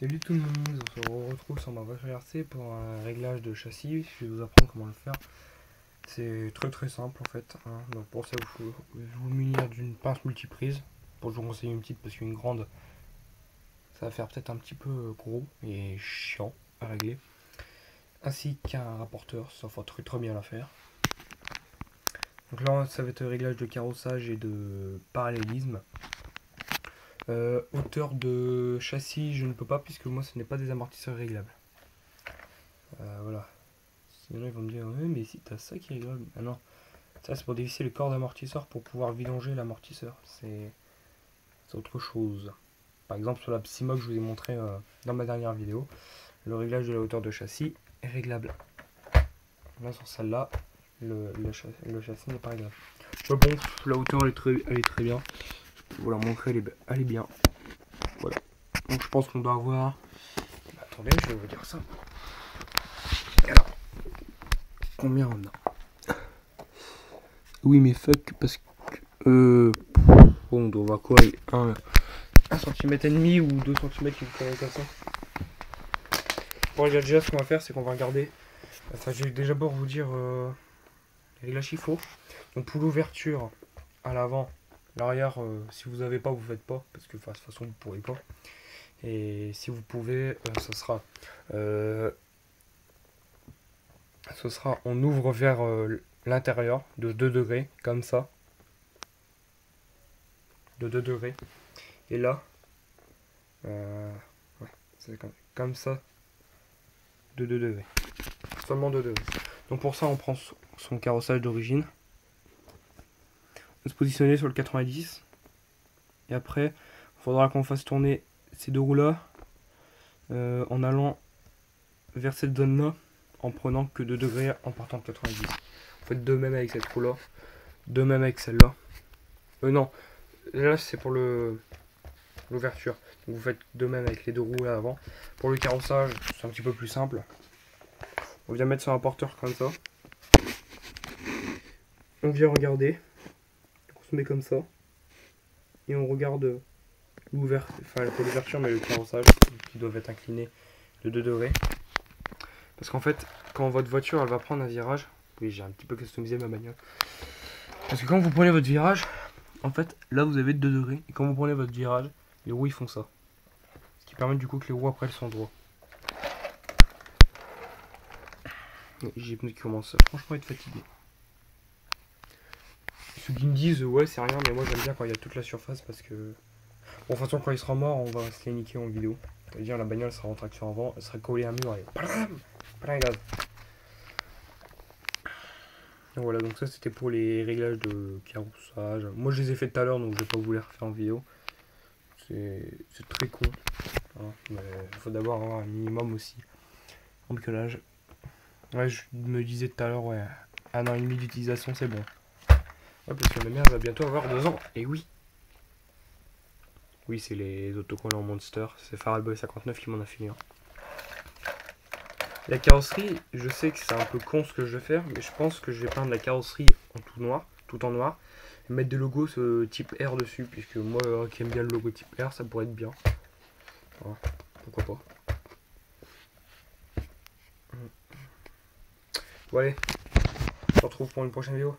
Salut tout le monde, on se retrouve sur ma voiture RC pour un réglage de châssis. Je vais vous apprendre comment le faire. C'est très simple en fait, hein. Donc pour ça, je vais vous munir d'une pince multiprise. Pour je vous conseille une petite parce qu'une grande, ça va faire peut-être un petit peu gros et chiant à régler. Ainsi qu'un rapporteur, ça va très bien la faire. Donc là, ça va être réglage de carrossage et de parallélisme. Hauteur de châssis, je ne peux pas puisque moi ce n'est pas des amortisseurs réglables. Voilà. Sinon ils vont me dire oui, mais si t'as ça qui est réglable. Ah non, ça c'est pour dévisser le corps d'amortisseur pour pouvoir vidanger l'amortisseur. C'est autre chose. Par exemple sur la Psyma que je vous ai montré dans ma dernière vidéo, le réglage de la hauteur de châssis est réglable. Là sur celle-là, le châssis n'est pas réglable. Mais bon, la hauteur elle est très bien. Je vais vous la montrer, elle est bien. Voilà. Donc je pense qu'on doit avoir... Attendez, je vais vous dire ça. Et alors, combien on a? Oui mais fuck, parce que... on doit voir quoi? 1 cm et demi ou 2 cm qui vous connaissent comme ça. Bon déjà ce qu'on va faire c'est qu'on va regarder. Enfin je vais déjà d'abord vous dire les réglages qu'il faut. Donc pour l'ouverture à l'avant, l'arrière si vous n'avez pas vous faites pas. Parce que de toute façon vous ne pourrez pas. Et si vous pouvez, ce sera on ouvre vers l'intérieur de 2 degrés, comme ça. De 2 degrés. Et là, ouais, c'est comme ça, de 2 degrés. Seulement 2 degrés. Donc pour ça, on prend son carrossage d'origine. On va se positionner sur le 90. Et après, il faudra qu'on fasse tourner ces deux roues-là en allant vers cette zone-là, en prenant que 2 degrés en partant de 90. Vous faites de même avec cette roue-là, de même avec celle-là. Non, là c'est pour l'ouverture. Vous faites de même avec les deux roues là avant. Pour le carrossage, c'est un petit peu plus simple. On vient mettre sur un porteur comme ça. On vient regarder. On se met comme ça. Et on regarde l'ouverture, enfin pas l'ouverture mais le carrossage qui doivent être inclinés de 2 degrés. Parce qu'en fait, quand votre voiture elle va prendre un virage, oui j'ai un petit peu customisé ma bagnole. Parce que quand vous prenez votre virage, en fait là vous avez 2 degrés. Et quand vous prenez votre virage, les roues ils font ça. Ce qui permet du coup que les roues après elles sont droits. J'ai pneus qui commencent franchement à être fatigué. Ceux qui me disent ouais c'est rien, mais moi j'aime bien quand il y a toute la surface parce que... Bon, de toute façon quand il sera mort on va se les niquer en vidéo. C'est-à-dire la bagnole sera en traction avant, elle sera collée à un mur et... Plein gaz. Voilà, donc ça c'était pour les réglages de carrossage. Moi je les ai fait tout à l'heure donc je vais pas vous les refaire en vidéo. C'est très con. Hein, mais il faut d'abord avoir un minimum aussi en bricolage. Ouais, je me disais tout à l'heure, ouais, 1 an et demi d'utilisation c'est bon. Ouais, parce que ma mère va bientôt avoir 2 ans. Et oui. Oui, c'est les autocollants Monster. C'est Faralboy 59 qui m'en a filé un. La carrosserie, je sais que c'est un peu con ce que je vais faire, mais je pense que je vais peindre la carrosserie en tout en noir, et mettre des logos type R dessus, puisque moi qui aime bien le logo type R, ça pourrait être bien. Voilà, pourquoi pas. Bon allez, on se retrouve pour une prochaine vidéo.